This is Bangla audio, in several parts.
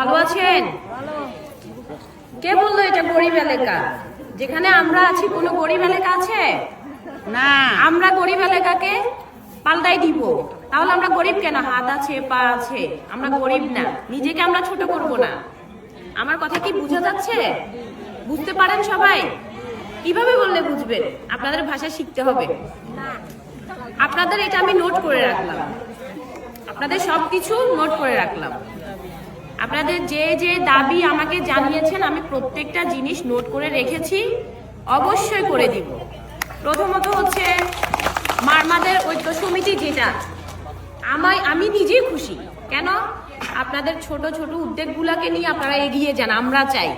ভালো আছেন? কে বললো এটা গরিব এলাকা? যেখানে আমরা আছি কোনো গরিব এলাকা আছে না? আমরা গরিব এলাকাকে পাল্টাই দিব। তাহলে আমরা গরিব কেন? হাত আছে, পা আছে, আমরা গরিব না। নিজেকে আমরা ছোট করব না। আমার কথা কি বোঝা যাচ্ছে? বুঝতে পারেন সবাই? কিভাবে বললে বুঝবেন? আপনাদের ভাষা শিখতে হবে। আপনাদের এটা আমি নোট করে রাখলাম, আপনাদের সবকিছু নোট করে রাখলাম। আপনাদের যে যে দাবি আমাকে জানিয়েছেন আমি প্রত্যেকটা জিনিস নোট করে রেখেছি, অবশ্যই করে দিব। প্রথমত হচ্ছে মারমাদের ঐক্য সমিতি, যেটা আমি নিজেই খুশি। কেন? আপনাদের ছোট ছোট উদ্যোগগুলোকে নিয়ে আপনারা এগিয়ে যান। আমরা চাই,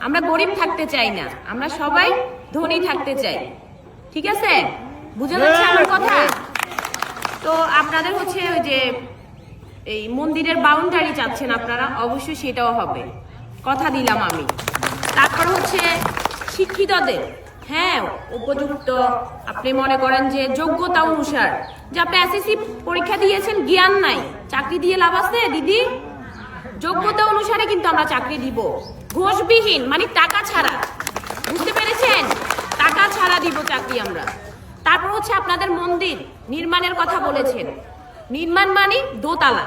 আমরা গরিব থাকতে চাই না, আমরা সবাই ধনী থাকতে চাই। ঠিক আছে? বুঝে যাচ্ছে আমার কথা? তো আপনাদের হচ্ছে ওই যে এই মন্দিরের বাউন্ডারি চাচ্ছেন আপনারা, অবশ্যই সেটাও হবে, কথা দিলাম আমি। তারপর হচ্ছে শিক্ষিতদের, হ্যাঁ, উপযুক্ত আপনি মনে করেন যে যোগ্যতা অনুসার, যে আপনি এসএসসি পরীক্ষা দিয়েছেন, জ্ঞান নাই, চাকরি দিয়ে লাভ আছে দিদি? যোগ্যতা অনুসারে কিন্তু আমরা চাকরি দিব, ঘোষবিহীন, মানে টাকা ছাড়া। বুঝতে পেরেছেন? টাকা ছাড়া দিব চাকরি আমরা। তারপর হচ্ছে আপনাদের মন্দির নির্মাণের কথা বলেছেন, নির্মাণ মানে দোতলা,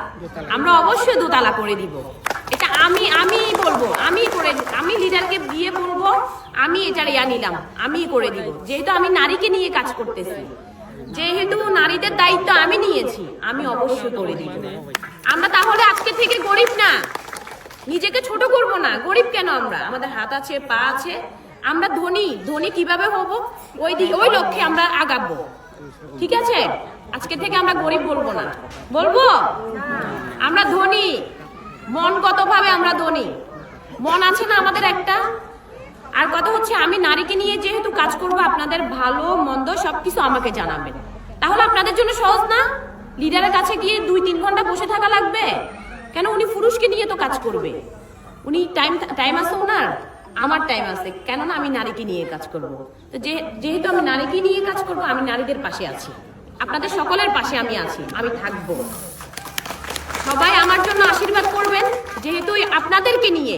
আমরা অবশ্যই দোতলা করে দিব। এটা আমি বলবো, আমি লিডারকে দিয়ে বলবো, আমি এটার নিলাম, আমি করে দিব। যেহেতু আমি নারীকে নিয়ে কাজ করতেছি, যেহেতু নারীদের দায়িত্ব আমি নিয়েছি, আমি অবশ্যই করে দিব। আমরা তাহলে আজকে থেকে গরিব না, নিজেকে ছোট করব না। গরিব কেন? আমরা, আমাদের হাত আছে, পা আছে, আমরা ধনী। ধনী কিভাবে হব? ওই লক্ষ্যে আমরা আগাবো। ঠিক আছে? আজকে থেকে আমরা গরিব বলবো না, বলবো আমরা ধনী। মনগতভাবে আমরা ধনী, মন আছে না আমাদের একটা? আর কথা হচ্ছে আমি নারীকে নিয়ে যেহেতু কাজ করব, আপনাদের ভালো মন্দ সবকিছু আমাকে জানাবেন। তাহলে আপনাদের জন্য সহজ না? লিডারের কাছে গিয়ে 2-3 ঘন্টা বসে থাকা লাগবে কেন? উনি পুরুষকে নিয়ে তো কাজ করবে, উনি টাইম আছে ওনার, আমার টাইম আছে। কেননা আমি নারীকে নিয়ে কাজ করব। তো যেহেতু আমি নারীকে নিয়ে কাজ করব, আমি নারীদের পাশে আছি, আপনাদের সকলের পাশে আমি আছি, আমি থাকবো। সবাই আমার জন্য আশীর্বাদ করবেন, যেহেতু আপনাদেরকে নিয়ে।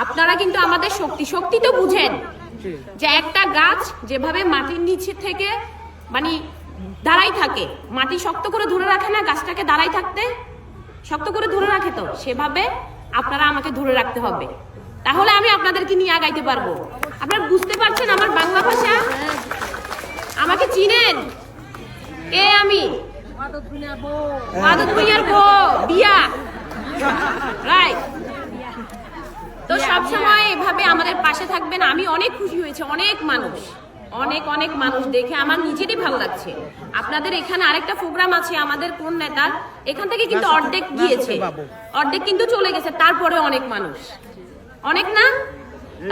আপনারা কিন্তু আমাদের শক্তি তো বুঝেন, যে একটা গাছ যেভাবে মাটির নিচে থেকে মানে দাঁড়াই থাকে, মাটি শক্ত করে ধরে রাখে না গাছটাকে, দাঁড়াই থাকতে শক্ত করে ধরে রাখে, তো সেভাবে আপনারা আমাকে ধরে রাখতে হবে। তাহলে আমি আপনাদেরকে নিয়ে আগাইতে পারবো। আপনারা বুঝতে পারছেন আমার বাংলা ভাষা? আমাকে চিনেন কে আমি? মাদক ভুঁইয়ার বউ, বিয়া, রাইট? তো সবসময় এভাবে আমাদের পাশে থাকবেন। আমি অনেক খুশি হয়েছে, অনেক মানুষ দেখে আমার নিজেরই ভালো লাগছে। আপনাদের এখানে আরেকটা প্রোগ্রাম আছে আমাদের কোন নেতার, এখান থেকে কিন্তু অর্ধেক গিয়েছে, অর্ধেক কিন্তু চলে গেছে, তারপরে অনেক মানুষ, অনেক না?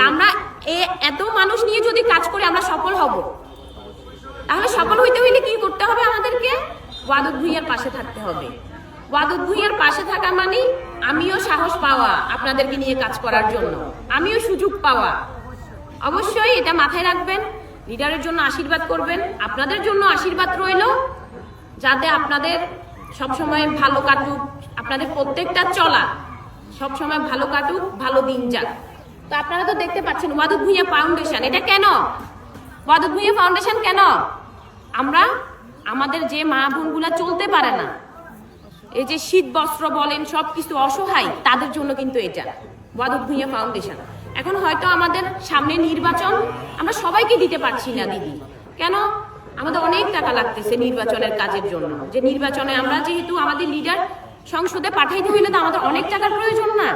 আমরা এত মানুষ নিয়ে যদি কাজ করি আমরা সফল হব। তাহলে সফল হইতে হইলে কি করতে হবে? আমাদেরকে ওয়াদুদ ভুঁইয়ার পাশে থাকতে হবে। ওয়াদুদ ভুঁইয়ার পাশে থাকা মানে আমিও সাহস পাওয়া আপনাদেরকে নিয়ে কাজ করার জন্য, আমিও সুযোগ পাওয়া। অবশ্যই এটা মাথায় রাখবেন, লিডারের জন্য আশীর্বাদ করবেন, আপনাদের জন্য আশীর্বাদ রইল, যাতে আপনাদের সবসময় ভালো কাটুক, আপনাদের প্রত্যেকটা চলা সবসময় ভালো কাটুক, ভালো দিন যাক। তো আপনারা তো দেখতে পাচ্ছেন ওয়াদুদ ভুঁইয়া ফাউন্ডেশন, এটা কেন? ওয়াদুদ ভুঁইয়া ফাউন্ডেশন কেন? আমরা আমাদের যে মা বোনগুলা চলতে পারে না, এই যে শীত বস্ত্র বলেন সবকিছু অসহায়, তাদের জন্য কিন্তু এটা ওয়াদুদ ভুঁইয়া ফাউন্ডেশন। এখন হয়তো আমাদের সামনে নির্বাচন, আমরা সবাইকে দিতে পারছি না দিদি। কেন? আমাদের অনেক টাকা লাগতেছে নির্বাচনের কাজের জন্য, যে নির্বাচনে আমরা যেহেতু আমাদের লিডার সংসদে পাঠাইতে হইলে তো আমাদের অনেক টাকার প্রয়োজন না?